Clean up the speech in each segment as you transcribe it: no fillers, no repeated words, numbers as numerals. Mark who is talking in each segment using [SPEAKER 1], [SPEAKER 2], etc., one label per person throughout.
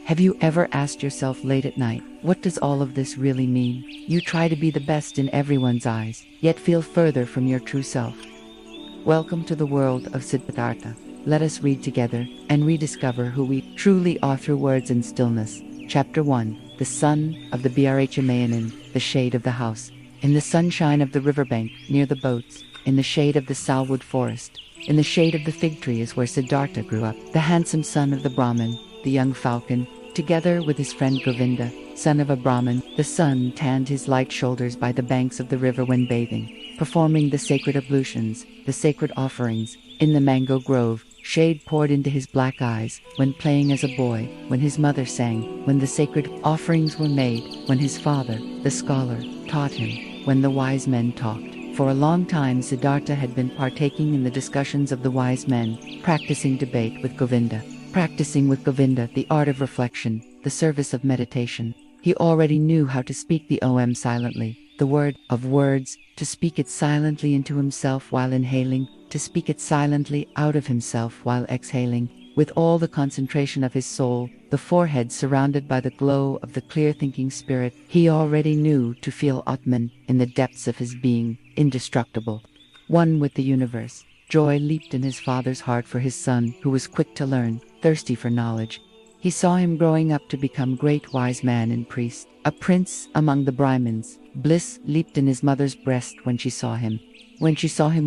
[SPEAKER 1] Have you ever asked yourself late at night, what does all of this really mean? You try to be the best in everyone's eyes, yet feel further from your true self. Welcome to the world of Siddhartha. Let us read together and rediscover who we truly are through words and stillness. Chapter 1. The Son of the Brahman, the shade of the house. In the sunshine of the riverbank, near the boats, in the shade of the salwood forest, in the shade of the fig tree is where Siddhartha grew up, the handsome son of the Brahman, the young falcon. Together with his friend Govinda, son of a Brahman, the sun tanned his light shoulders by the banks of the river when bathing, performing the sacred ablutions, the sacred offerings. In the mango grove, shade poured into his black eyes, when playing as a boy, when his mother sang, when the sacred offerings were made, when his father, the scholar, taught him, when the wise men talked. For a long time Siddhartha had been partaking in the discussions of the wise men, practicing debate with Govinda. Practicing with Govinda the art of reflection, the service of meditation. He already knew how to speak the Om silently, the word of words, to speak it silently into himself while inhaling, to speak it silently out of himself while exhaling, with all the concentration of his soul, the forehead surrounded by the glow of the clear-thinking spirit. He already knew to feel Atman in the depths of his being, indestructible, one with the universe. Joy leaped in his father's heart for his son, who was quick to learn, thirsty for knowledge. He saw him growing up to become great wise man and priest, a prince among the Brahmins. Bliss leaped in his mother's breast when she saw him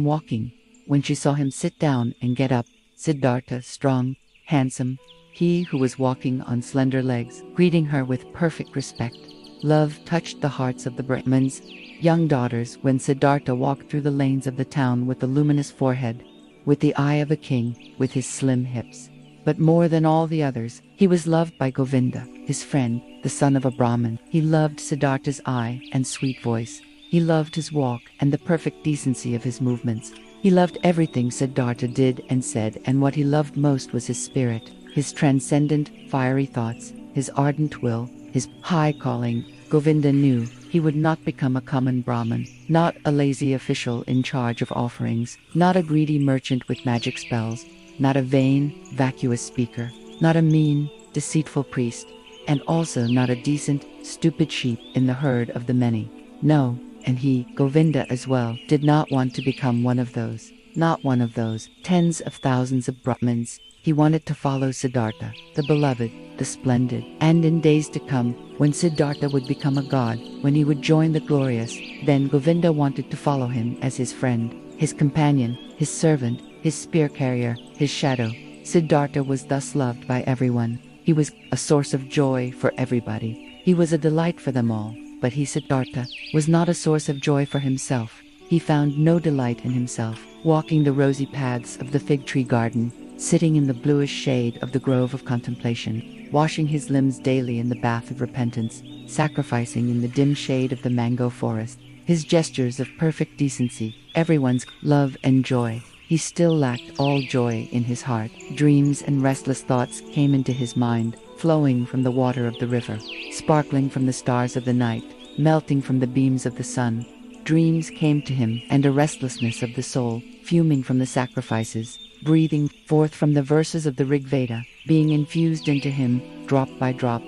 [SPEAKER 1] walking, when she saw him sit down and get up. Siddhartha, strong, handsome, he who was walking on slender legs, greeting her with perfect respect. Love touched the hearts of the Brahmins' young daughters when Siddhartha walked through the lanes of the town with the luminous forehead, with the eye of a king, with his slim hips. But more than all the others, he was loved by Govinda, his friend, the son of a Brahman. He loved Siddhartha's eye and sweet voice. He loved his walk and the perfect decency of his movements. He loved everything Siddhartha did and said, and what he loved most was his spirit, his transcendent, fiery thoughts, his ardent will, his high calling. Govinda knew he would not become a common Brahman, not a lazy official in charge of offerings, not a greedy merchant with magic spells, not a vain, vacuous speaker, not a mean, deceitful priest, and also not a decent, stupid sheep in the herd of the many. No, and he, Govinda as well, did not want to become one of those, not one of those tens of thousands of Brahmins. He wanted to follow Siddhartha, the beloved, the splendid, and in days to come, when Siddhartha would become a god, when he would join the glorious, then Govinda wanted to follow him as his friend, his companion, his servant, his spear carrier, his shadow. Siddhartha was thus loved by everyone. He was a source of joy for everybody. He was a delight for them all. But he, Siddhartha, was not a source of joy for himself. He found no delight in himself, walking the rosy paths of the fig tree garden, sitting in the bluish shade of the grove of contemplation, washing his limbs daily in the bath of repentance, sacrificing in the dim shade of the mango forest, his gestures of perfect decency, everyone's love and joy. He still lacked all joy in his heart. Dreams and restless thoughts came into his mind, flowing from the water of the river, sparkling from the stars of the night, melting from the beams of the sun. Dreams came to him, and a restlessness of the soul, fuming from the sacrifices, breathing forth from the verses of the Rig Veda, being infused into him, drop by drop.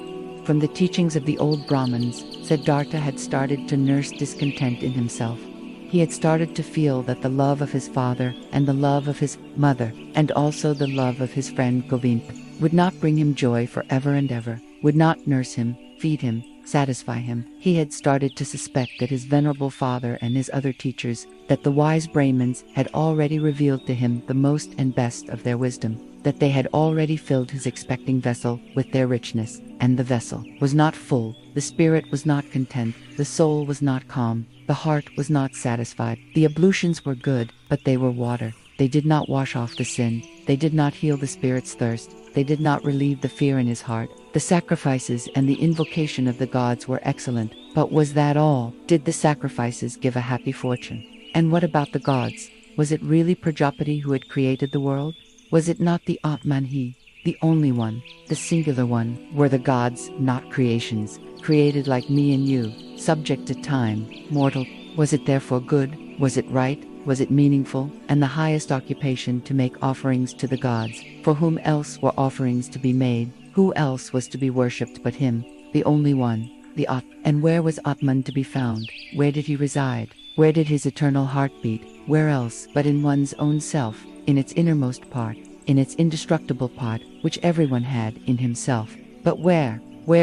[SPEAKER 1] From the teachings of the old Brahmins, Siddhartha had started to nurse discontent in himself. He had started to feel that the love of his father and the love of his mother, and also the love of his friend Govinda, would not bring him joy forever and ever, would not nurse him, feed him, satisfy him. He had started to suspect that his venerable father and his other teachers, that the wise Brahmins had already revealed to him the most and best of their wisdom, that they had already filled his expecting vessel with their richness, and the vessel was not full, the spirit was not content, the soul was not calm, the heart was not satisfied. The ablutions were good, but they were water. They did not wash off the sin. They did not heal the spirit's thirst. They did not relieve the fear in his heart. The sacrifices and the invocation of the gods were excellent, but was that all? Did the sacrifices give a happy fortune? And what about the gods? Was it really Prajapati who had created the world? Was it not the Atman He, the only one, the singular one? Were the gods not creations, created like me and you, subject to time, mortal? Was it therefore good? Was it right? Was it meaningful, and the highest occupation to make offerings to the gods? For whom else were offerings to be made? Who else was to be worshipped but him, the only one, the At? And where was Atman to be found? Where did he reside? Where did his eternal heart beat? Where else but in one's own self, in its innermost part, in its indestructible part, which everyone had in himself? But where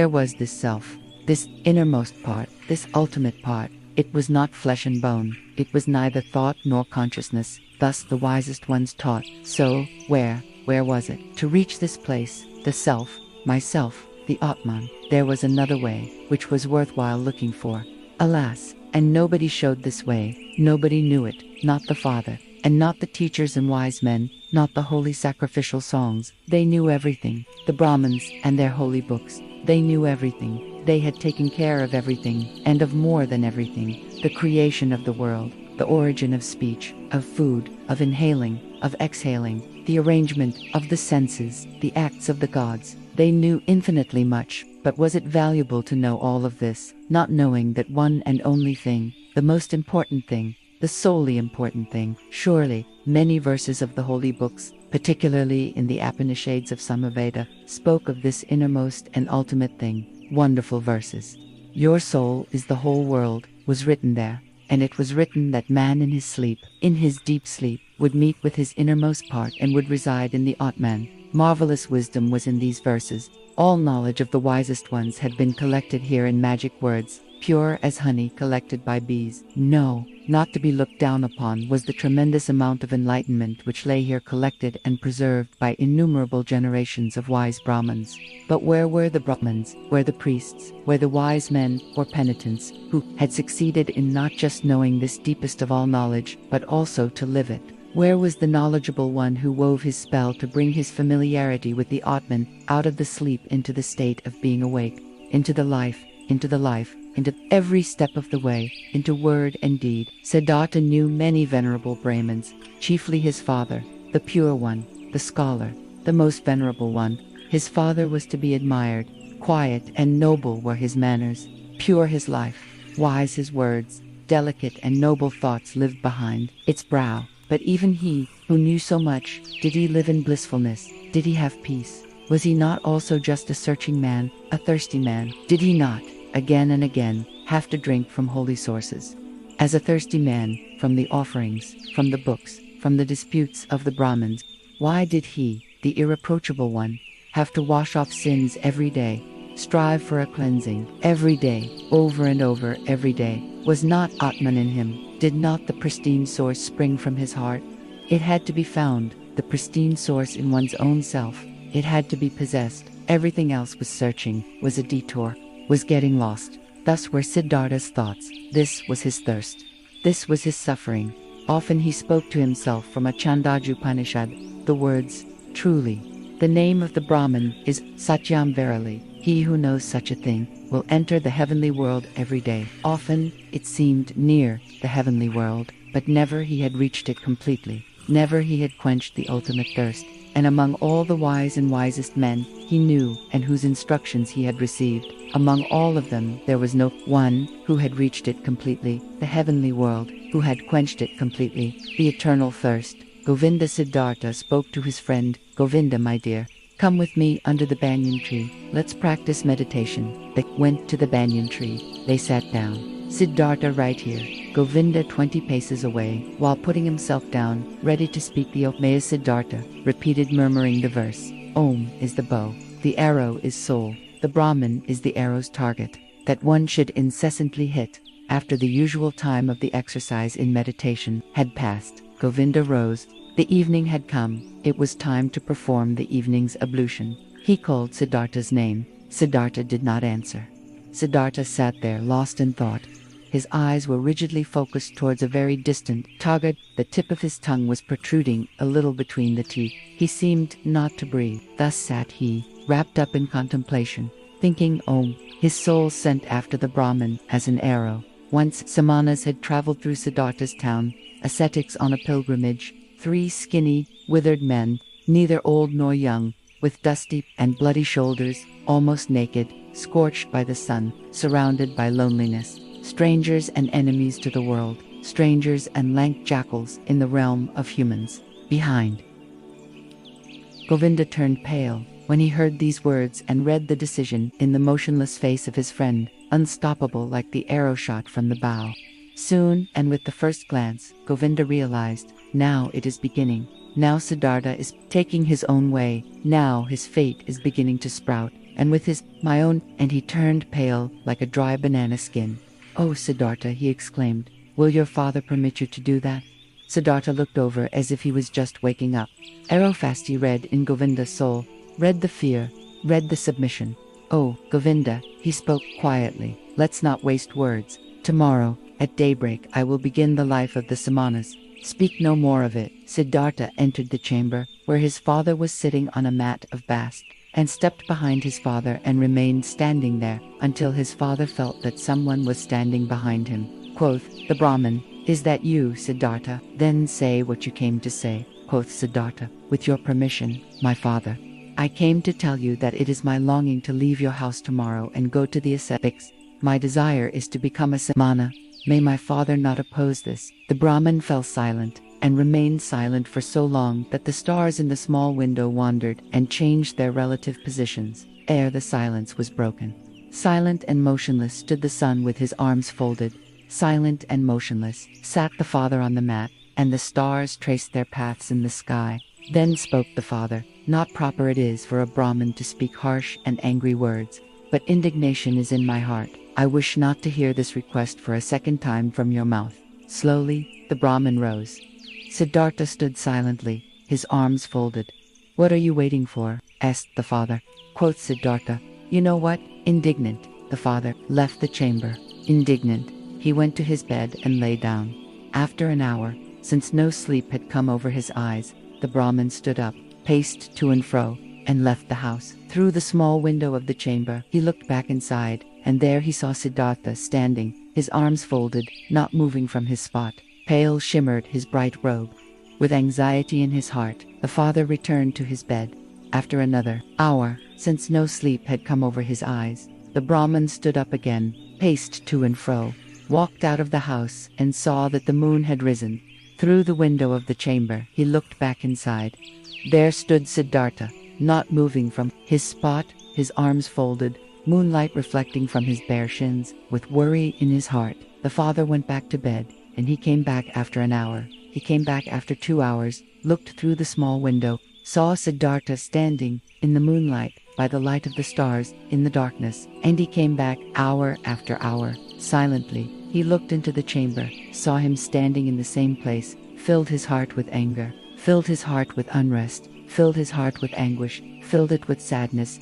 [SPEAKER 1] was this self, this innermost part, this ultimate part? It was not flesh and bone, it was neither thought nor consciousness, thus the wisest ones taught. So, where was it? To reach this place, the self, myself, the Atman, there was another way, which was worthwhile looking for. Alas, and nobody showed this way, nobody knew it, not the Father, and not the teachers and wise men, not the holy sacrificial songs. They knew everything, the Brahmins and their holy books, they knew everything, they had taken care of everything, and of more than everything, the creation of the world, the origin of speech, of food, of inhaling, of exhaling, the arrangement of the senses, the acts of the gods. They knew infinitely much, but was it valuable to know all of this, not knowing that one and only thing, the most important thing, the solely important thing? Surely, many verses of the holy books, particularly in the Upanishads of Samaveda, spoke of this innermost and ultimate thing. Wonderful verses. Your soul is the whole world, was written there, and it was written that man in his sleep, in his deep sleep, would meet with his innermost part and would reside in the Atman. Marvelous wisdom was in these verses. All knowledge of the wisest ones had been collected here in magic words, pure as honey collected by bees. No, not to be looked down upon was the tremendous amount of enlightenment which lay here collected and preserved by innumerable generations of wise Brahmins. But where were the Brahmins, where the priests, where the wise men or penitents, who had succeeded in not just knowing this deepest of all knowledge, but also to live it? Where was the knowledgeable one who wove his spell to bring his familiarity with the Atman out of the sleep into the state of being awake, into the life, into every step of the way, into word and deed? Siddhartha knew many venerable Brahmins, chiefly his father, the pure one, the scholar, the most venerable one. His father was to be admired, quiet and noble were his manners, pure his life, wise his words, delicate and noble thoughts lived behind its brow. But even he, who knew so much, did he live in blissfulness? Did he have peace? Was he not also just a searching man, a thirsty man? Did he not, again and again, have to drink from holy sources? As a thirsty man, from the offerings, from the books, from the disputes of the Brahmins, why did he, the irreproachable one, have to wash off sins every day, strive for a cleansing every day, over and over every day? Was not Atman in him? Did not the pristine source spring from his heart? It had to be found, the pristine source in one's own self. It had to be possessed. Everything else was searching, was a detour, was getting lost. Thus were Siddhartha's thoughts. This was his thirst. This was his suffering. Often he spoke to himself from a Chandogya the words, truly. The name of the Brahman is Satyam, verily. He who knows such a thing will enter the heavenly world every day. Often it seemed near the heavenly world, but never he had reached it completely. Never he had quenched the ultimate thirst. And among all the wise and wisest men he knew and whose instructions he had received, among all of them there was no one who had reached it completely, the heavenly world, who had quenched it completely, the eternal thirst. Govinda. Siddhartha spoke to his friend, Govinda, my dear, come with me under the banyan tree. Let's practice meditation. They went to the banyan tree. They sat down. Siddhartha right here, Govinda 20 paces away, while putting himself down, ready to speak the Om. Siddhartha repeated, murmuring the verse. Om is the bow, the arrow is soul, the Brahman is the arrow's target, that one should incessantly hit. After the usual time of the exercise in meditation had passed, Govinda rose. The evening had come. It was time to perform the evening's ablution. He called Siddhartha's name. Siddhartha did not answer. Siddhartha sat there lost in thought. His eyes were rigidly focused towards a very distant target. The tip of his tongue was protruding a little between the teeth. He seemed not to breathe. Thus sat he, wrapped up in contemplation, thinking Om. His soul sent after the Brahman as an arrow. Once Samanas had traveled through Siddhartha's town, ascetics on a pilgrimage, 3 skinny, withered men, neither old nor young, with dusty and bloody shoulders, almost naked, scorched by the sun, surrounded by loneliness, strangers and enemies to the world, strangers and lank jackals in the realm of humans. Behind. Govinda turned pale. When he heard these words and read the decision in the motionless face of his friend, unstoppable like the arrow shot from the bow. Soon, and with the first glance, Govinda realized, now it is beginning. Now Siddhartha is taking his own way. Now his fate is beginning to sprout. And with his, my own, and he turned pale like a dry banana skin. Oh, Siddhartha, he exclaimed, will your father permit you to do that? Siddhartha looked over as if he was just waking up. Arrowfasty read in Govinda's soul, read the fear, read the submission. Oh, Govinda, he spoke quietly, let's not waste words. Tomorrow, at daybreak, I will begin the life of the Samanas. Speak no more of it. Siddhartha entered the chamber, where his father was sitting on a mat of bast, and stepped behind his father and remained standing there, until his father felt that someone was standing behind him. Quoth the Brahman, is that you, Siddhartha? Then say what you came to say. Quoth Siddhartha, with your permission, my father. I came to tell you that it is my longing to leave your house tomorrow and go to the ascetics. My desire is to become a samana. May my father not oppose this. The Brahman fell silent, and remained silent for so long that the stars in the small window wandered and changed their relative positions, ere the silence was broken. Silent and motionless stood the son with his arms folded. Silent and motionless sat the father on the mat, and the stars traced their paths in the sky. Then spoke the father, not proper it is for a Brahmin to speak harsh and angry words, but indignation is in my heart. I wish not to hear this request for a second time from your mouth. Slowly, the Brahmin rose. Siddhartha stood silently, his arms folded. What are you waiting for? Asked the father. Quoth Siddhartha, you know what? Indignant. The father left the chamber. Indignant, he went to his bed and lay down. After an hour, since no sleep had come over his eyes, the Brahmin stood up, paced to and fro, and left the house. Through the small window of the chamber, he looked back inside, and there he saw Siddhartha standing, his arms folded, not moving from his spot. Pale shimmered his bright robe. With anxiety in his heart, the father returned to his bed. After another hour, since no sleep had come over his eyes, the Brahmin stood up again, paced to and fro, walked out of the house, and saw that the moon had risen. Through the window of the chamber, he looked back inside. There stood Siddhartha, not moving from his spot, his arms folded, moonlight reflecting from his bare shins. With worry in his heart, the father went back to bed, and he came back after an hour. He came back after 2 hours, looked through the small window, saw Siddhartha standing in the moonlight, by the light of the stars, in the darkness, and he came back hour after hour, silently. He looked into the chamber, saw him standing in the same place, filled his heart with anger, filled his heart with unrest, filled his heart with anguish, filled it with sadness.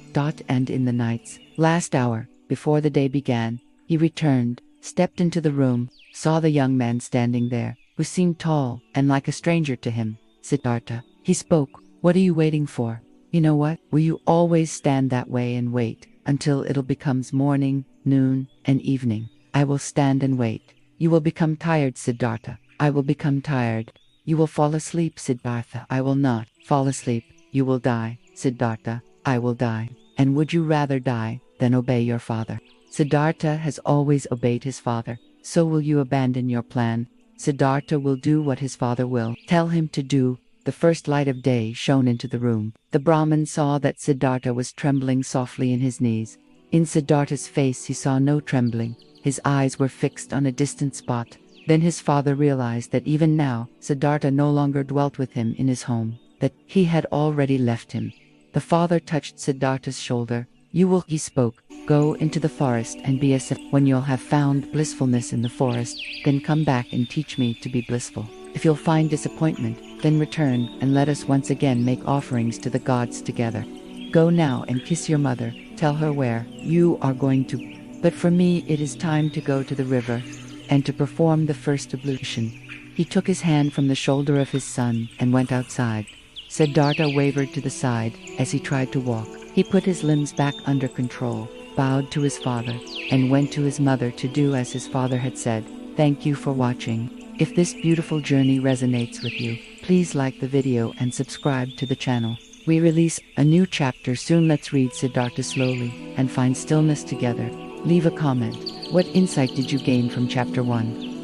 [SPEAKER 1] And in the night's last hour, before the day began, he returned, stepped into the room, saw the young man standing there, who seemed tall and like a stranger to him. Siddhartha, he spoke, what are you waiting for? You know what? Will you always stand that way and wait until it'll becomes morning, noon, and evening? I will stand and wait. You will become tired, Siddhartha. I will become tired. You will fall asleep, Siddhartha. I will not fall asleep. You will die, Siddhartha. I will die. And would you rather die than obey your father? Siddhartha has always obeyed his father. So will you abandon your plan? Siddhartha will do what his father will tell him to do. The first light of day shone into the room. The Brahmin saw that Siddhartha was trembling softly in his knees. In Siddhartha's face he saw no trembling. His eyes were fixed on a distant spot. Then his father realized that even now, Siddhartha no longer dwelt with him in his home, that he had already left him. The father touched Siddhartha's shoulder. You will, he spoke, go into the forest and be a samana. When you'll have found blissfulness in the forest, then come back and teach me to be blissful. If you'll find disappointment, then return and let us once again make offerings to the gods together. Go now and kiss your mother, tell her where you are going to. But for me it is time to go to the river, and to perform the first ablution. He took his hand from the shoulder of his son and went outside. Siddhartha wavered to the side as he tried to walk. He put his limbs back under control, bowed to his father, and went to his mother to do as his father had said. Thank you for watching. If this beautiful journey resonates with you, please like the video and subscribe to the channel. We release a new chapter soon. Let's read Siddhartha slowly and find stillness together. Leave a comment. What insight did you gain from chapter 1?